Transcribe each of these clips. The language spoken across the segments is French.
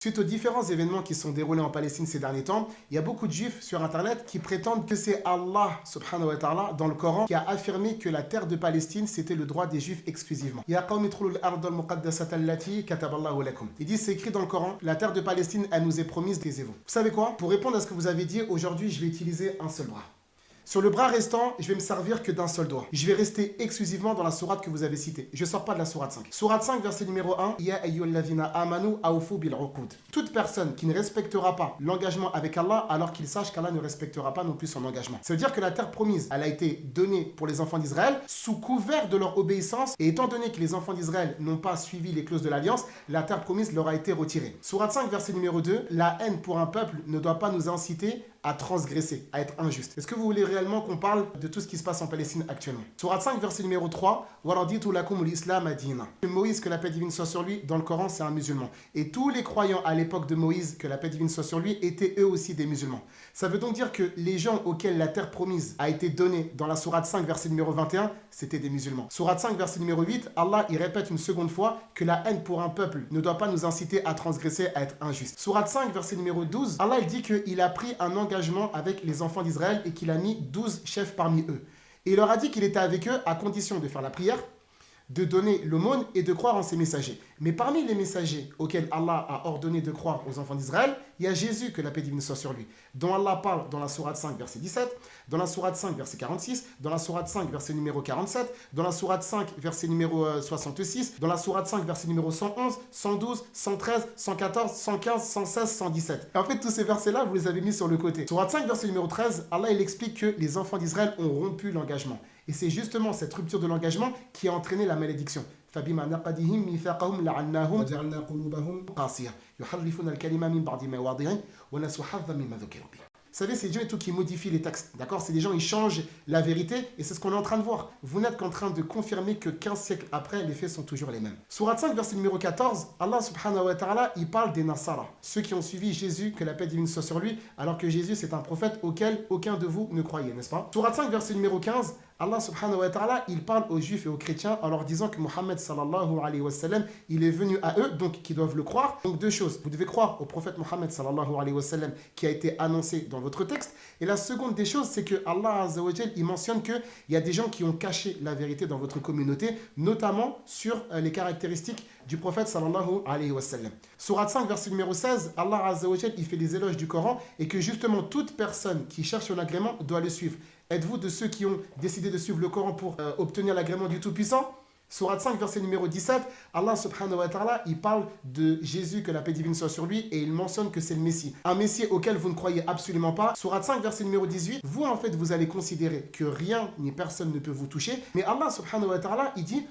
Suite aux différents événements qui sont déroulés en Palestine ces derniers temps, il y a beaucoup de juifs sur internet qui prétendent que c'est Allah subhanahu wa ta'ala dans le Coran qui a affirmé que la terre de Palestine c'était le droit des juifs exclusivement. Il dit c'est écrit dans le Coran, la terre de Palestine elle nous est promise, taisez-vous. Vous savez quoi? Pour répondre à ce que vous avez dit, aujourd'hui je vais utiliser un seul bras. Sur le bras restant, je vais me servir que d'un seul doigt. Je vais rester exclusivement dans la sourate que vous avez citée. Je ne sors pas de la sourate 5. Sourate 5, verset numéro 1. Ya ayyuhalladhina amanu awfu bil uqud. Toute personne qui ne respectera pas l'engagement avec Allah, alors qu'il sache qu'Allah ne respectera pas non plus son engagement. Ça veut dire que la terre promise, elle a été donnée pour les enfants d'Israël sous couvert de leur obéissance. Et étant donné que les enfants d'Israël n'ont pas suivi les clauses de l'alliance, la terre promise leur a été retirée. Sourate 5, verset numéro 2. La haine pour un peuple ne doit pas nous inciter à transgresser, à être injuste. Est-ce que vous voulez réellement qu'on parle de tout ce qui se passe en Palestine actuellement? Sourate 5, verset numéro 3. Waraditu lakum l'islam adina. Moïse, que la paix divine soit sur lui, dans le Coran, c'est un musulman. Et tous les croyants à l'époque de Moïse, que la paix divine soit sur lui, étaient eux aussi des musulmans. Ça veut donc dire que les gens auxquels la terre promise a été donnée dans la sourate 5, verset numéro 21, c'était des musulmans. Sourate 5, verset numéro 8, Allah y répète une seconde fois que la haine pour un peuple ne doit pas nous inciter à transgresser, à être injuste. Sourate 5, verset numéro 12, Allah il dit qu'il a pris un engagement avec les enfants d'Israël et qu'il a mis 12 chefs parmi eux. Et il leur a dit qu'il était avec eux à condition de faire la prière, de donner l'aumône et de croire en ses messagers. Mais parmi les messagers auxquels Allah a ordonné de croire aux enfants d'Israël, il y a Jésus, que la paix divine soit sur lui, dont Allah parle dans la sourate 5, verset 17, dans la sourate 5, verset 46, dans la sourate 5, verset numéro 47, dans la sourate 5, verset numéro 66, dans la sourate 5, verset numéro 111, 112, 113, 114, 115, 116, 117. Et en fait, tous ces versets-là, vous les avez mis sur le côté. Sourate 5, verset numéro 13, Allah il explique que les enfants d'Israël ont rompu l'engagement. Et c'est justement cette rupture de l'engagement qui a entraîné la malédiction. فبما نقضهم ميثاقهم لعناهم وجعلنا قلوبهم قاسية يحرفون الكلمة من بعد مواضعه ونسوا حظا مما ذكروا به. Vous savez, c'est Dieu et tout qui modifie les textes. D'accord? C'est des gens, ils changent la vérité et c'est ce qu'on est en train de voir. Vous n'êtes qu'en train de confirmer que 15 siècles après, les faits sont toujours les mêmes. Sourate 5, verset numéro 14, Allah subhanahu wa ta'ala, il parle des Nasara, ceux qui ont suivi Jésus, que la paix divine soit sur lui, alors que Jésus, c'est un prophète auquel aucun de vous ne croyait, n'est-ce pas? Sourate 5, verset numéro 15, Allah subhanahu wa ta'ala, il parle aux juifs et aux chrétiens en leur disant que Mohammed sallallahu alayhi wa sallam, il est venu à eux, donc qui doivent le croire. Donc deux choses, vous devez croire au prophète Mohammed sallallahu alayhi wa sallam qui a été annoncé dans votre texte. Et la seconde des choses, c'est que Allah azza wa jal, il mentionne qu'il y a des gens qui ont caché la vérité dans votre communauté, notamment sur les caractéristiques du prophète sallallahu alayhi wa sallam. Sourate 5, verset numéro 16, Allah azza wa jal, il fait des éloges du Coran et que justement toute personne qui cherche un agrément doit le suivre. Êtes-vous de ceux qui ont décidé de suivre le Coran pour obtenir l'agrément du Tout-Puissant? Sourate 5, verset numéro 17, Allah subhanahu wa ta'ala, il parle de Jésus, que la paix divine soit sur lui, et il mentionne que c'est le Messie. Un Messie auquel vous ne croyez absolument pas. Sourate 5, verset numéro 18, vous en fait, vous allez considérer que rien ni personne ne peut vous toucher. Mais Allah subhanahu wa ta'ala, il dit,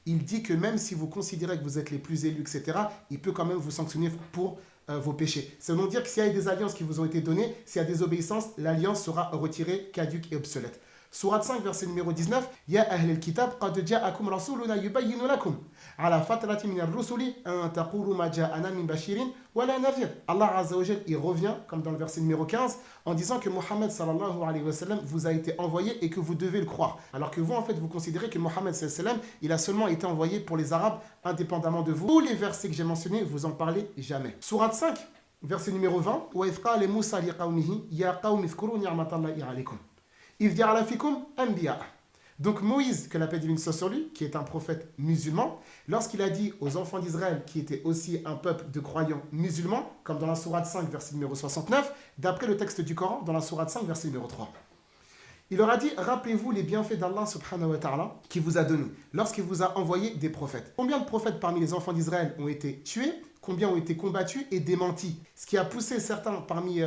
il dit que même si vous considérez que vous êtes les plus élus, etc., il peut quand même vous sanctionner pour vos péchés. Ça veut donc dire que s'il y a des alliances qui vous ont été données, s'il y a des obéissances, l'alliance sera retirée, caduque et obsolète. Sourate 5, verset numéro 19, Ya ahl al-kitab, qad ja'akum rasuluna yubayyinu lakum ala fatrati min ar-rusuli an taqulu ma ja'ana min bashirin wa la nadhir. Allah azza wa jalla, il revient, comme dans le verset numéro 15, en disant que Mohammed sallallahu alayhi wa sallam vous a été envoyé et que vous devez le croire. Alors que vous, en fait, vous considérez que Mohammed sallallahu alayhi wa sallam, il a seulement été envoyé pour les Arabes, indépendamment de vous. Tous les versets que j'ai mentionnés, vous en parlez jamais. Sourate 5, verset numéro 20, Wa idh qala Musa li qawmihi ya qawmi dhkuru ni'matallahi alaykum. Donc Moïse, que la paix divine soit sur lui, qui est un prophète musulman, lorsqu'il a dit aux enfants d'Israël, qui étaient aussi un peuple de croyants musulmans, comme dans la sourate 5, verset numéro 69, d'après le texte du Coran, dans la sourate 5, verset numéro 3. Il leur a dit, rappelez-vous les bienfaits d'Allah subhanahu wa ta'ala qui vous a donné, lorsqu'il vous a envoyé des prophètes. Combien de prophètes parmi les enfants d'Israël ont été tués? Combien ont été combattus et démentis? Ce qui a poussé certains parmi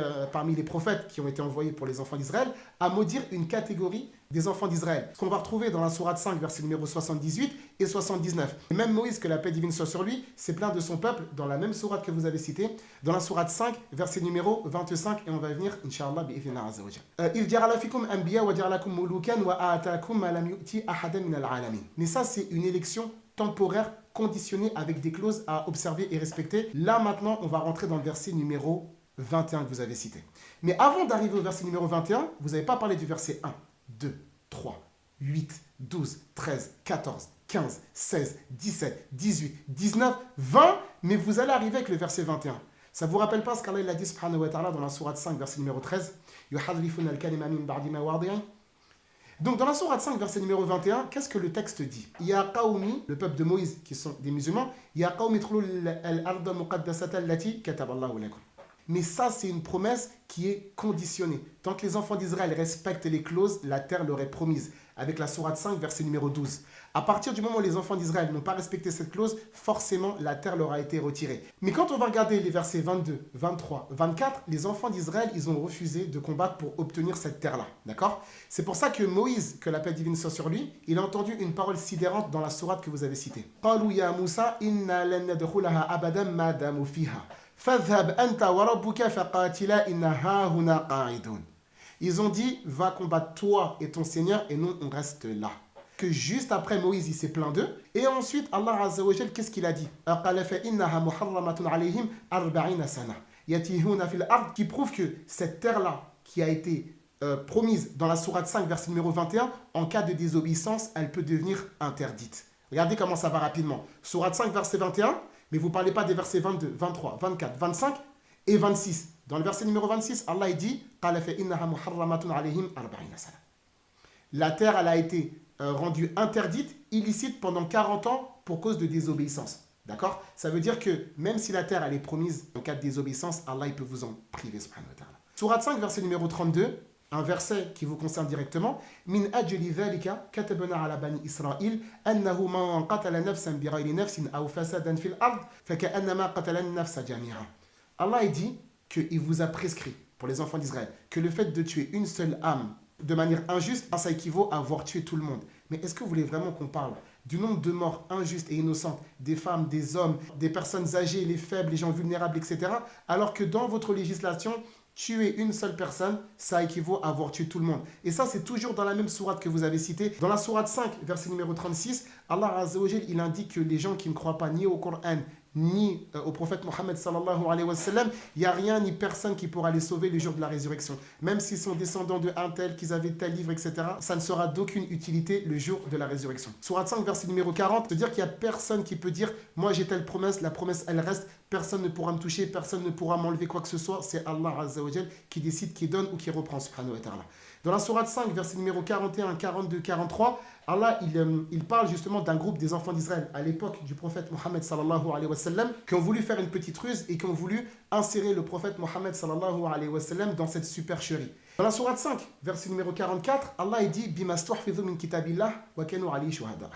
les prophètes qui ont été envoyés pour les enfants d'Israël à maudire une catégorie des enfants d'Israël. Ce qu'on va retrouver dans la sourate 5, verset numéro 78 et 79. Et même Moïse, que la paix divine soit sur lui, s'est plaint de son peuple dans la même sourate que vous avez citée, dans la sourate 5, verset numéro 25, et on va venir, Inch'Allah, bi'idhnillah azza wa jalla. Il dira lafikum anbiya wa ja'alakum mulukan wa a'atakum ma lam yu'ti ahadan min al-alamin. Mais ça, c'est une élection temporaire conditionnée avec des clauses à observer et respecter. Là, maintenant, on va rentrer dans le verset numéro 21 que vous avez cité. Mais avant d'arriver au verset numéro 21, vous n'avez pas parlé du verset 1, 2, 3, 8, 12, 13, 14, 15, 16, 17, 18, 19, 20 Mais vous allez arriver avec le verset 21. Ça ne vous rappelle pas ce qu'Allah a dit subhanahu wa ta'ala dans la sourate 5, verset numéro 13? يُحَرِّفُونَ الْكَلِمَ مِنْ بَعْدِ مَوَاضِعِهِ. Donc dans la sourate 5, verset numéro 21, qu'est-ce que le texte dit? Ya qawmi, le peuple de Moïse, qui sont des musulmans, Ya qawmi idkhulu al-arda muqaddasata allati kataballahu lakum. Mais ça, c'est une promesse qui est conditionnée. Tant que les enfants d'Israël respectent les clauses, la terre leur est promise. Avec la sourate 5, verset numéro 12. À partir du moment où les enfants d'Israël n'ont pas respecté cette clause, forcément, la terre leur a été retirée. Mais quand on va regarder les versets 22, 23, 24, les enfants d'Israël, ils ont refusé de combattre pour obtenir cette terre-là. D'accord? C'est pour ça que Moïse, que la paix divine soit sur lui, il a entendu une parole sidérante dans la sourate que vous avez citée. « Qalu ya Musa, inna lan nadkhulaha abadan ma damu fiha. Fadhhab anta wa rabbuka faqatila inna hahuna qa'idun. » Ils ont dit, va combattre toi et ton Seigneur, et nous, on reste là. Que juste après, Moïse, il s'est plaint d'eux. Et ensuite, Allah Azza wa Jal, qu'est-ce qu'il a dit? Qui prouve que cette terre-là, qui a été promise dans la sourate 5, verset numéro 21, en cas de désobéissance, elle peut devenir interdite. Regardez comment ça va rapidement. Sourate 5, verset 21, mais vous ne parlez pas des versets 22, 23, 24, 25 et 26. Dans le verset numéro 26, Allah dit la terre, elle a été rendue interdite, illicite pendant 40 ans pour cause de désobéissance. D'accord? Ça veut dire que même si la terre, elle est promise en cas de désobéissance, Allah, il peut vous en priver. Sourate 5, verset numéro 32, un verset qui vous concerne directement. Min ajli dhalika katabna ala bani Israël annahu man qatala nafsan bighayri nafsin aw fasadan fil ard faka'annama qatala an-nafsa jami'a. Allah dit qu'il vous a prescrit, pour les enfants d'Israël, que le fait de tuer une seule âme de manière injuste, ça équivaut à avoir tué tout le monde. Mais est-ce que vous voulez vraiment qu'on parle du nombre de morts injustes et innocentes, des femmes, des hommes, des personnes âgées, les faibles, les gens vulnérables, etc., alors que dans votre législation, tuer une seule personne, ça équivaut à avoir tué tout le monde. Et ça, c'est toujours dans la même sourate que vous avez citée. Dans la sourate 5, verset numéro 36, Allah Azza wa Jal, il indique que les gens qui ne croient pas ni au Coran, ni au prophète Mohammed sallallahu alayhi wa sallam, il n'y a rien ni personne qui pourra les sauver le jour de la résurrection. Même s'ils sont descendants de un tel, qu'ils avaient tel livre, etc., ça ne sera d'aucune utilité le jour de la résurrection. Sourate 5, verset numéro 40, c'est-à-dire qu'il n'y a personne qui peut dire « Moi j'ai telle promesse, la promesse elle reste, personne ne pourra me toucher, personne ne pourra m'enlever quoi que ce soit. » C'est Allah Azza wa Jal qui décide, qui donne ou qui reprend, subhanahu wa ta'ala. Dans la sourate 5, verset numéro 41, 42, 43, Allah, il parle justement d'un groupe des enfants d'Israël à l'époque du prophète Mohammed sallallahu alayhi wa sallam qui ont voulu faire une petite ruse et qui ont voulu insérer le prophète Mohammed sallallahu alayhi wa sallam dans cette supercherie. Dans la sourate 5, verset numéro 44, Allah il dit Bimastuhfidhu min kitabillah wa kanu alayhi shuhada.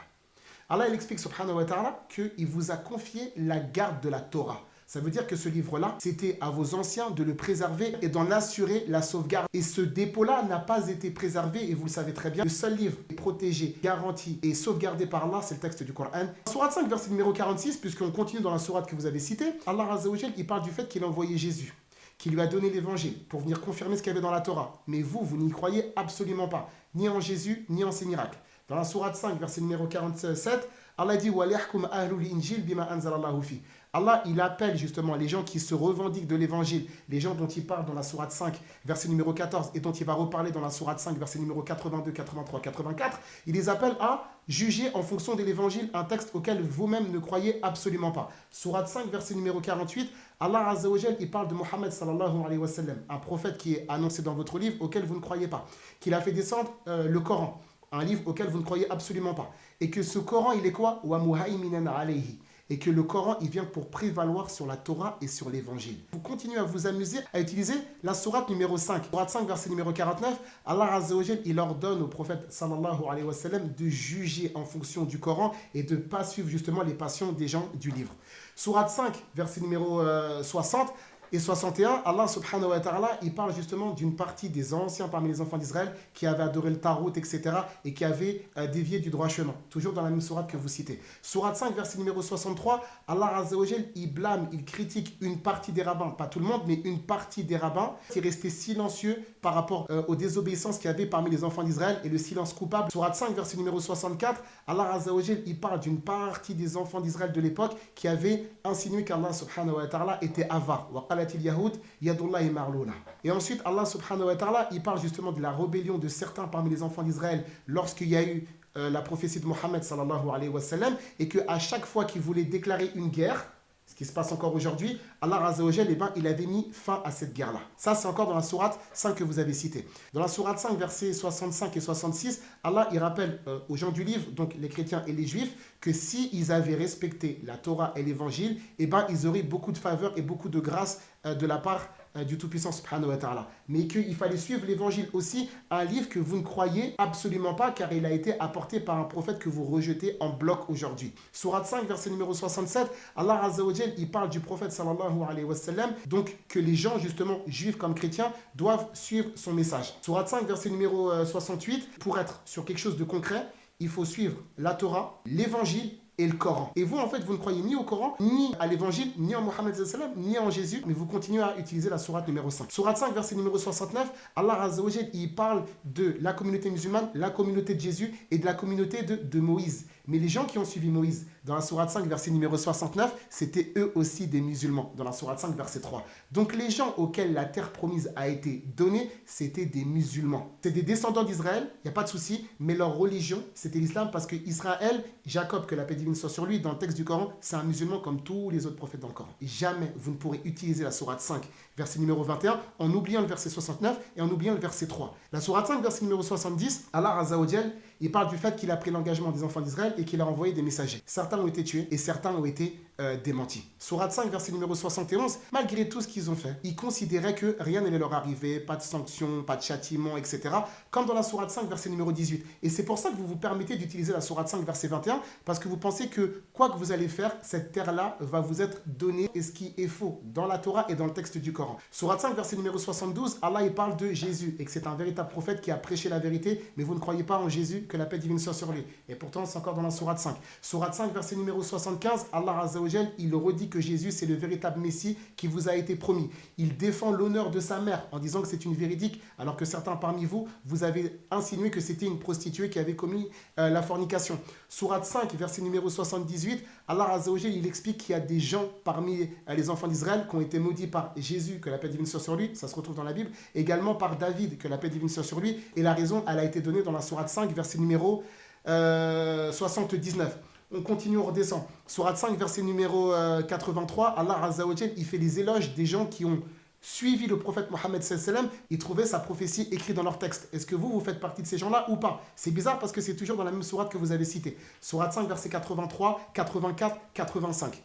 Allah il explique subhanahu wa ta'ala qu'il vous a confié la garde de la Torah. Ça veut dire que ce livre-là, c'était à vos anciens de le préserver et d'en assurer la sauvegarde. Et ce dépôt-là n'a pas été préservé, et vous le savez très bien. Le seul livre protégé, garanti et sauvegardé par Allah, c'est le texte du Coran. Sourate 5, verset numéro 46, puisqu'on continue dans la sourate que vous avez citée, Allah Azza wa Jal, il parle du fait qu'il a envoyé Jésus, qui lui a donné l'évangile pour venir confirmer ce qu'il y avait dans la Torah. Mais vous n'y croyez absolument pas, ni en Jésus, ni en ses miracles. Dans la sourate 5, verset numéro 47, Allah dit « وَلْيَحْكُمْ أَهْلُ الْإِنْجِيلِ بِمَا أَنزَلَ اللَّهُ فِيهِ » Allah, il appelle justement les gens qui se revendiquent de l'évangile, les gens dont il parle dans la sourate 5, verset numéro 14, et dont il va reparler dans la sourate 5, verset numéro 82, 83, 84, il les appelle à juger en fonction de l'évangile un texte auquel vous-même ne croyez absolument pas. Sourate 5, verset numéro 48, Allah Azza wa Jal, il parle de Mohammed sallallahu alayhi wa sallam, un prophète qui est annoncé dans votre livre auquel vous ne croyez pas, qu'il a fait descendre le Coran, un livre auquel vous ne croyez absolument pas, et que ce Coran, il est quoi? Wa muhaiminan alayhi. Et que le Coran, il vient pour prévaloir sur la Torah et sur l'Évangile. Vous continuez à vous amuser à utiliser la sourate numéro 5. Sourate 5, verset numéro 49, Allah Azza wa Jal, il ordonne au prophète sallallahu alayhi wa sallam de juger en fonction du Coran et de ne pas suivre justement les passions des gens du livre. Sourate 5, verset numéro 60, et 61, Allah subhanahu wa ta'ala, il parle justement d'une partie des anciens parmi les enfants d'Israël qui avaient adoré le tarot, etc. et qui avaient dévié du droit chemin. Toujours dans la même sourate que vous citez. Sourate 5, verset numéro 63, Allah Azza wa Jal, il blâme, il critique une partie des rabbins, pas tout le monde, mais une partie des rabbins qui restaient silencieux par rapport aux désobéissances qu'il y avait parmi les enfants d'Israël et le silence coupable. Sourate 5, verset numéro 64, Allah Azza wa Jal, il parle d'une partie des enfants d'Israël de l'époque qui avaient insinué qu'Allah subhanahu wa ta'ala était avare. Et ensuite, Allah subhanahu wa ta'ala, il parle justement de la rébellion de certains parmi les enfants d'Israël lorsqu'il y a eu la prophétie de Mohammed sallallahu alayhi wa sallam et qu'à chaque fois qu'ils voulaient déclarer une guerre, ce qui se passe encore aujourd'hui, Allah Azza wa Jal, il avait mis fin à cette guerre-là. Ça, c'est encore dans la sourate 5 que vous avez cité. Dans la sourate 5, versets 65 et 66, Allah, il rappelle aux gens du livre, donc les chrétiens et les juifs, que s'ils avaient respecté la Torah et l'évangile, ils auraient beaucoup de faveurs et beaucoup de grâce de la part du Tout-Puissant subhanahu wa ta'ala. Mais qu'il fallait suivre l'évangile aussi, un livre que vous ne croyez absolument pas car il a été apporté par un prophète que vous rejetez en bloc aujourd'hui. Sourate 5, verset numéro 67, Allah Azza wa Jal, il parle du prophète sallallahu alayhi wa sallam, donc que les gens justement, juifs comme chrétiens, doivent suivre son message. Sourate 5, verset numéro 68, pour être sur quelque chose de concret, il faut suivre la Torah, l'évangile et le Coran. Et vous, en fait, vous ne croyez ni au Coran, ni à l'évangile, ni en Mohammed sallam, ni en Jésus, mais vous continuez à utiliser la sourate numéro 5. Sourate 5, verset numéro 69, Allah Azza wa Jal, il parle de la communauté musulmane, la communauté de Jésus et de la communauté de Moïse. Mais les gens qui ont suivi Moïse, dans la sourate 5, verset numéro 69, c'était eux aussi des musulmans, dans la sourate 5, verset 3. Donc les gens auxquels la terre promise a été donnée, c'était des musulmans. C'est des descendants d'Israël, il n'y a pas de souci, mais leur religion, c'était l'islam, parce que Israël, Jacob, que la paix divine soit sur lui, dans le texte du Coran, c'est un musulman comme tous les autres prophètes dans le Coran. Et jamais vous ne pourrez utiliser la sourate 5, verset numéro 21, en oubliant le verset 69 et en oubliant le verset 3. La sourate 5, verset numéro 70, Allah Azza wa Jal, il parle du fait qu'il a pris l'engagement des enfants d'Israël et qu'il a envoyé des messagers. Certains ont été tués et certains ont été démentis. Sourate 5, verset numéro 71, malgré tout ce qu'ils ont fait, ils considéraient que rien n'allait leur arriver, pas de sanctions, pas de châtiments, etc. Comme dans la sourate 5, verset numéro 18. Et c'est pour ça que vous vous permettez d'utiliser la sourate 5, verset 21, parce que vous pensez que quoi que vous allez faire, cette terre-là va vous être donnée, et ce qui est faux dans la Torah et dans le texte du Coran. Sourate 5, verset numéro 72, Allah il parle de Jésus et que c'est un véritable prophète qui a prêché la vérité, mais vous ne croyez pas en Jésus, que la paix divine soit sur lui. Et pourtant, c'est encore dans la sourate 5. Sourate 5, verset numéro 75, Allah Azza wa Jal, il redit que Jésus, c'est le véritable Messie qui vous a été promis. Il défend l'honneur de sa mère en disant que c'est une véridique, alors que certains parmi vous, vous avez insinué que c'était une prostituée qui avait commis la fornication. Sourate 5, verset numéro 78, Allah Azza wa Jal, il explique qu'il y a des gens parmi les enfants d'Israël qui ont été maudits par Jésus, que la paix divine soit sur lui, ça se retrouve dans la Bible, également par David, que la paix divine soit sur lui, et la raison, elle a été donnée dans la sourate 5, verset numéro 79. On continue, on redescend. Sourate 5, verset numéro 83, Allah Azza wa Jal, il fait les éloges des gens qui ont suivi le prophète Mohammed sallam, ils trouvaient sa prophétie écrite dans leur texte. Est-ce que vous faites partie de ces gens-là ou pas? C'est bizarre parce que c'est toujours dans la même sourate que vous avez citée. Sourate 5, verset 83, 84, 85.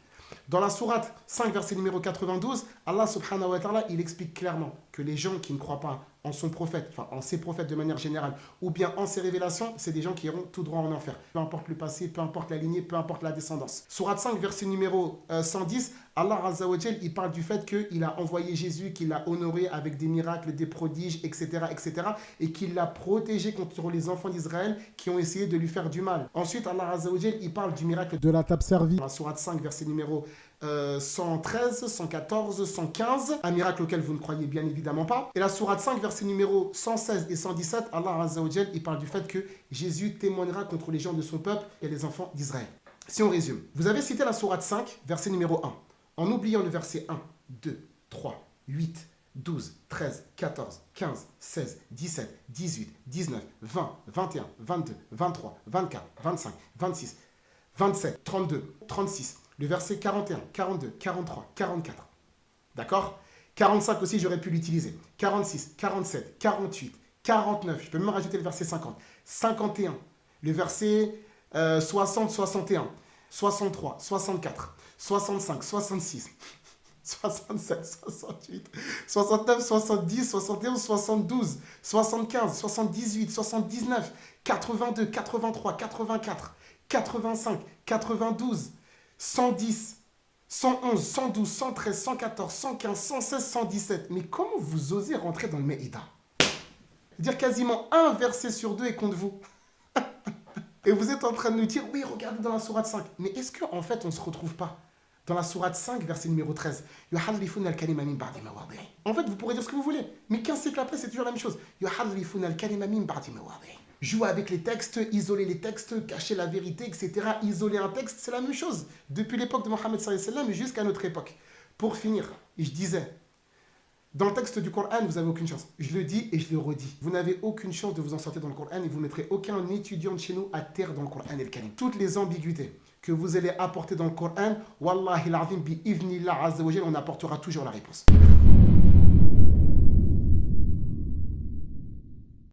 Dans la sourate 5, verset numéro 92, Allah subhanahu wa ta'ala, il explique clairement que les gens qui ne croient pas en son prophète, enfin en ses prophètes de manière générale, ou bien en ses révélations, c'est des gens qui iront tout droit en enfer. Peu importe le passé, peu importe la lignée, peu importe la descendance. Sourate 5, verset numéro 110, Allah Azza wa Jal, il parle du fait qu'il a envoyé Jésus, qu'il l'a honoré avec des miracles, des prodiges, etc., etc., et qu'il l'a protégé contre les enfants d'Israël qui ont essayé de lui faire du mal. Ensuite, Allah Azza wa Jal, il parle du miracle de la table servie. Dans la sourate 5, verset numéro 113, 114, 115, un miracle auquel vous ne croyez bien évidemment pas. Et la sourate 5, verset numéro 116 et 117, Allah Azza wa Jal, il parle du fait que Jésus témoignera contre les gens de son peuple et les enfants d'Israël. Si on résume, vous avez cité la sourate 5, verset numéro 1, en oubliant le verset 1, 2, 3, 8, 12, 13, 14, 15, 16, 17, 18, 19, 20, 21, 22, 23, 24, 25, 26, 27, 32, 36, le verset 41, 42, 43, 44. D'accord? 45 aussi, j'aurais pu l'utiliser. 46, 47, 48, 49. Je peux même rajouter le verset 50. 51, le verset 60, 61, 63, 64, 65, 66, 67, 68, 69, 70, 71, 72, 75, 78, 79, 82, 83, 84, 85, 92, 110, 111, 112, 113, 114, 115, 116, 117. Mais comment vous osez rentrer dans le Maïda? Dire quasiment un verset sur deux est contre vous. Et vous êtes en train de nous dire, oui, regardez dans la sourate 5. Mais est-ce qu'en fait, on ne se retrouve pas dans la sourate 5, verset numéro 13? En fait, vous pourrez dire ce que vous voulez. Mais 15 siècles après, c'est toujours la même chose. Jouer avec les textes, isoler les textes, cacher la vérité, etc. Isoler un texte, c'est la même chose. Depuis l'époque de Mohammed sallallahu alayhi wa sallam jusqu'à notre époque. Pour finir, je disais, Dans le texte du Coran, vous n'avez aucune chance. Je le dis et je le redis. Vous n'avez aucune chance de vous en sortir dans le Coran et vous ne mettrez aucun étudiant de chez nous à terre dans le Coran et le Karim. Toutes les ambiguïtés que vous allez apporter dans le Coran, Wallahi l'azim bi idhnillah azza wa jalla, on apportera toujours la réponse.